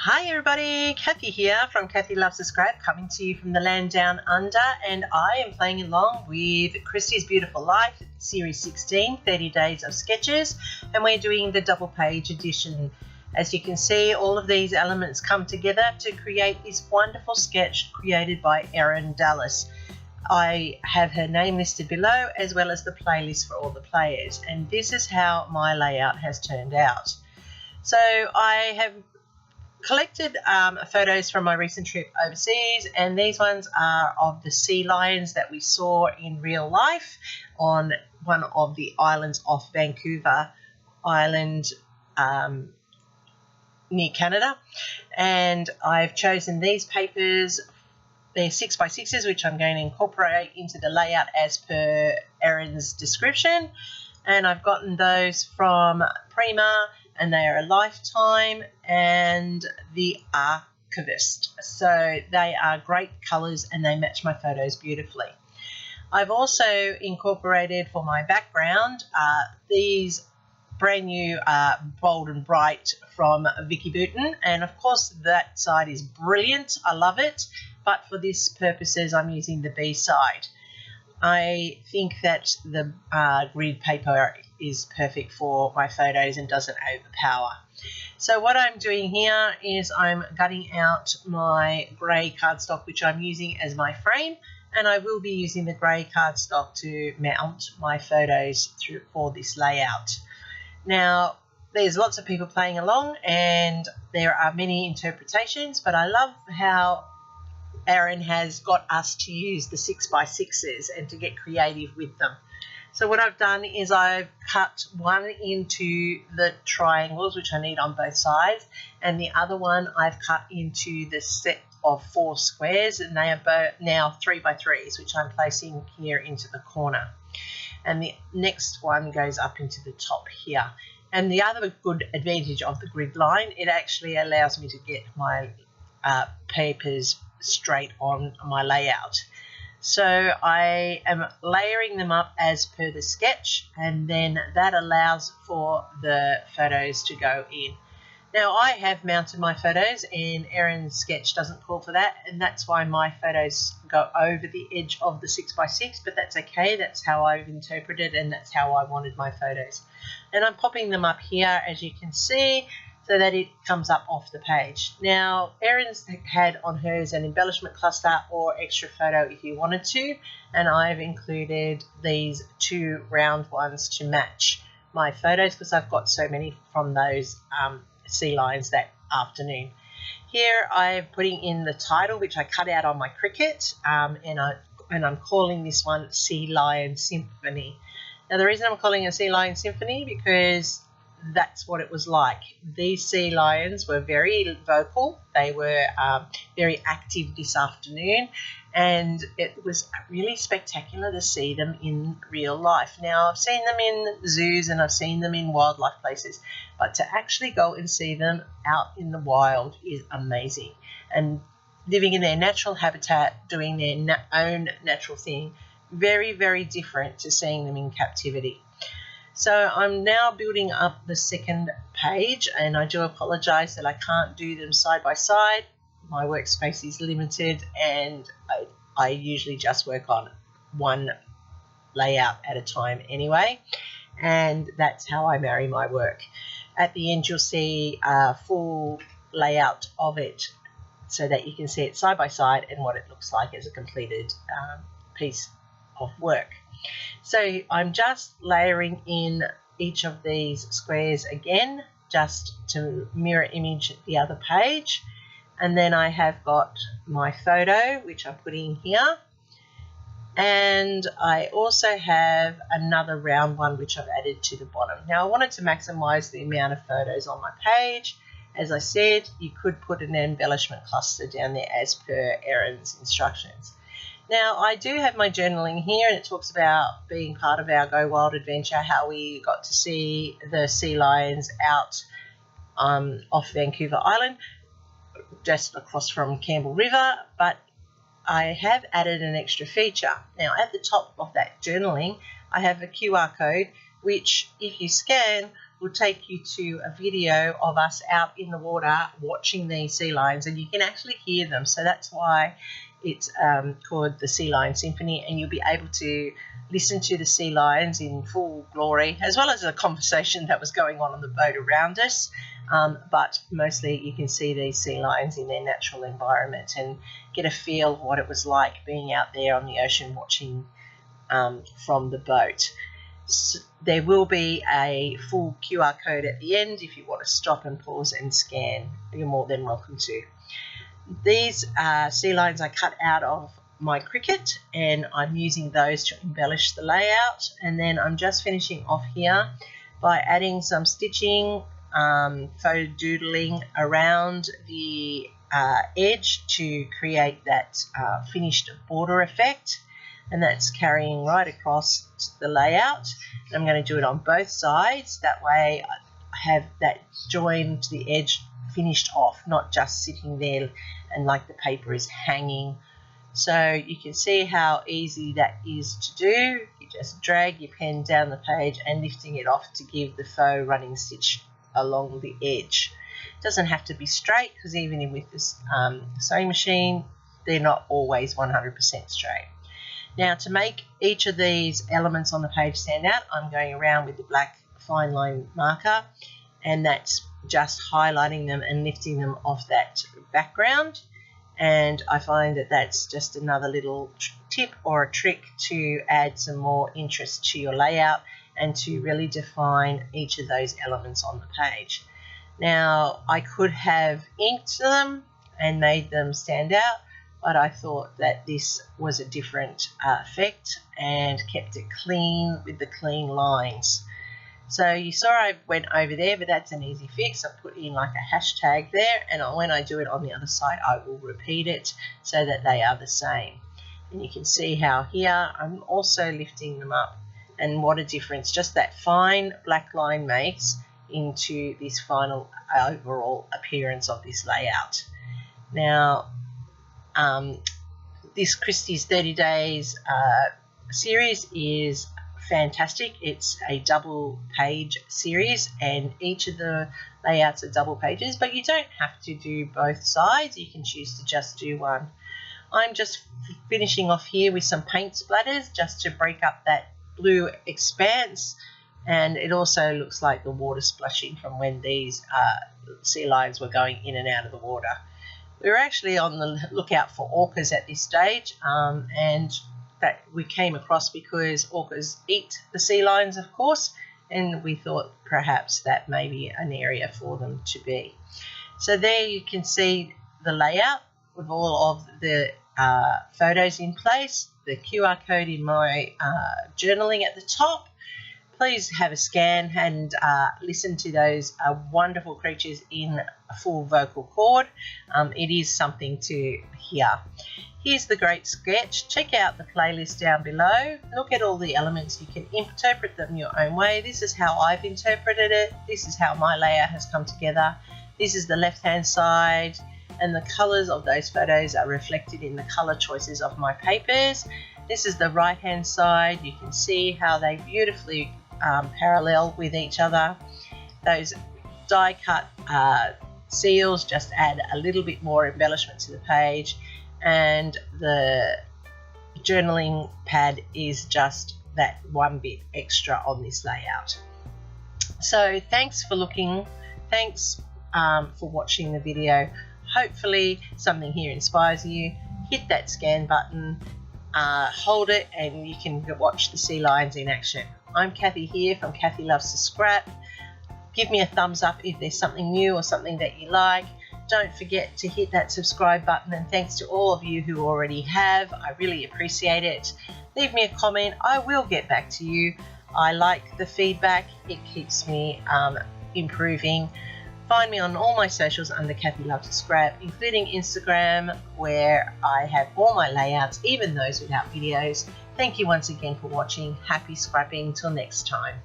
Hi everybody, Kathy here from Kathy Loves to Scrap, coming to you from the land down under, and I am playing along with Christy's Beautiful Life, Series 16, 30 Days of Sketches, and we're doing the double page edition. As you can see, all of these elements come together to create this wonderful sketch created by Erin Dallas. I have her name listed below as well as the playlist for all the players, and this is how my layout has turned out. So I have collected photos from my recent trip overseas, and these ones are of the sea lions that we saw in real life on one of the islands off Vancouver Island near Canada. And I've chosen these papers. They're 6x6s, which I'm going to incorporate into the layout as per Erin's description, and I've gotten those from Prima, and they are a Lifetime and the Archivist. So they are great colours and they match my photos beautifully. I've also incorporated for my background these brand new Bold and Bright from Vicky Booten, and of course that side is brilliant. I love it, but for this purposes I'm using the B side. I think that the grid paper is perfect for my photos and doesn't overpower. So what I'm doing here is I'm gutting out my grey cardstock, which I'm using as my frame, and I will be using the grey cardstock to mount my photos for this layout. Now, there's lots of people playing along and there are many interpretations, but I love how Erin has got us to use the 6x6s and to get creative with them. So what I've done is I've cut one into the triangles, which I need on both sides, and the other one I've cut into the set of 4 squares, and they are both now 3x3s, which I'm placing here into the corner. And the next one goes up into the top here. And the other good advantage of the grid line, it actually allows me to get my papers straight on my layout. So I am layering them up as per the sketch, and then that allows for the photos to go in. Now I have mounted my photos and Erin's sketch doesn't call for that, and that's why my photos go over the edge of the 6x6, but that's okay. That's how I've interpreted and that's how I wanted my photos. And I'm popping them up here, as you can see, so that it comes up off the page. Now, Erin's had on hers an embellishment cluster or extra photo if you wanted to, and I've included these 2 round ones to match my photos because I've got so many from those sea lions that afternoon. Here I'm putting in the title, which I cut out on my Cricut, and I'm calling this one Sea Lion Symphony. Now, the reason I'm calling it a Sea Lion Symphony because that's what it was like. These sea lions were very vocal. They were very active this afternoon, and it was really spectacular to see them in real life. Now, I've seen them in zoos and I've seen them in wildlife places, but to actually go and see them out in the wild is amazing. And living in their natural habitat, doing their own natural thing, very, very different to seeing them in captivity. So I'm now building up the second page, and I do apologise that I can't do them side by side. My workspace is limited, and I usually just work on one layout at a time anyway, and that's how I marry my work. At the end you'll see a full layout of it so that you can see it side by side and what it looks like as a completed piece of work. So I'm just layering in each of these squares again, just to mirror image the other page. And then I have got my photo, which I'm putting here. And I also have another round one, which I've added to the bottom. Now I wanted to maximize the amount of photos on my page. As I said, you could put an embellishment cluster down there as per Erin's instructions. Now, I do have my journaling here, and it talks about being part of our Go Wild adventure, how we got to see the sea lions out off Vancouver Island, just across from Campbell River, but I have added an extra feature. Now, at the top of that journaling, I have a QR code, which if you scan will take you to a video of us out in the water watching these sea lions, and you can actually hear them. So that's why it's called the Sea Lion Symphony, and you'll be able to listen to the sea lions in full glory, as well as a conversation that was going on the boat around us. But mostly you can see these sea lions in their natural environment and get a feel of what it was like being out there on the ocean watching from the boat. So there will be a full QR code at the end if you want to stop and pause and scan. You're more than welcome to. These sea lions I cut out of my cricket, and I'm using those to embellish the layout. And then I'm just finishing off here by adding some stitching, photo doodling around the edge to create that finished border effect, and that's carrying right across the layout. And I'm going to do it on both sides, that way I have that join to the edge finished off, not just sitting there and like the paper is hanging. So you can see how easy that is to do. You just drag your pen down the page and lifting it off to give the faux running stitch along the edge. It doesn't have to be straight, because even with this sewing machine, they're not always 100% straight. Now, to make each of these elements on the page stand out, I'm going around with the black fine line marker, and that's just highlighting them and lifting them off that background. And I find that that's just another little tip or a trick to add some more interest to your layout and to really define each of those elements on the page. Now, I could have inked them and made them stand out, but I thought that this was a different effect and kept it clean with the clean lines. So you saw I went over there, but that's an easy fix. I put in like a hashtag there, and when I do it on the other side, I will repeat it so that they are the same. And you can see how here I'm also lifting them up, and what a difference just that fine black line makes into this final overall appearance of this layout. Now, this Christy's 30 Days series is fantastic. It's a double page series, and each of the layouts are double pages, but you don't have to do both sides. You can choose to just do one. I'm just finishing off here with some paint splatters just to break up that blue expanse, and it also looks like the water splashing from when these sea lions were going in and out of the water. We were actually on the lookout for orcas at this stage, and that we came across because orcas eat the sea lions, of course, and we thought perhaps that may be an area for them to be. So there you can see the layout with all of the photos in place, the QR code in my journaling at the top. Please have a scan and listen to those wonderful creatures in a full vocal cord. It is something to hear. Here's the great sketch. Check out the playlist down below. Look at all the elements. You can interpret them your own way. This is how I've interpreted it. This is how my layout has come together. This is the left-hand side, and the colours of those photos are reflected in the colour choices of my papers. This is the right-hand side. You can see how they beautifully parallel with each other. Those die-cut seals just add a little bit more embellishment to the page, and the journaling pad is just that one bit extra on this layout. So thanks for looking. Thanks for watching the video. Hopefully something here inspires you. Hit that scan button, hold it, and you can watch the sea lions in action. I'm Kathy here from Kathy Loves to Scrap. Give me a thumbs up if there's something new or something that you like. Don't forget to hit that subscribe button, and thanks to all of you who already have. I really appreciate it. Leave me a comment. I will get back to you. I like the feedback. It keeps me improving. Find me on all my socials under Kathy Loves to Scrap, including Instagram, where I have all my layouts, even those without videos. Thank you once again for watching. Happy scrapping. Till next time.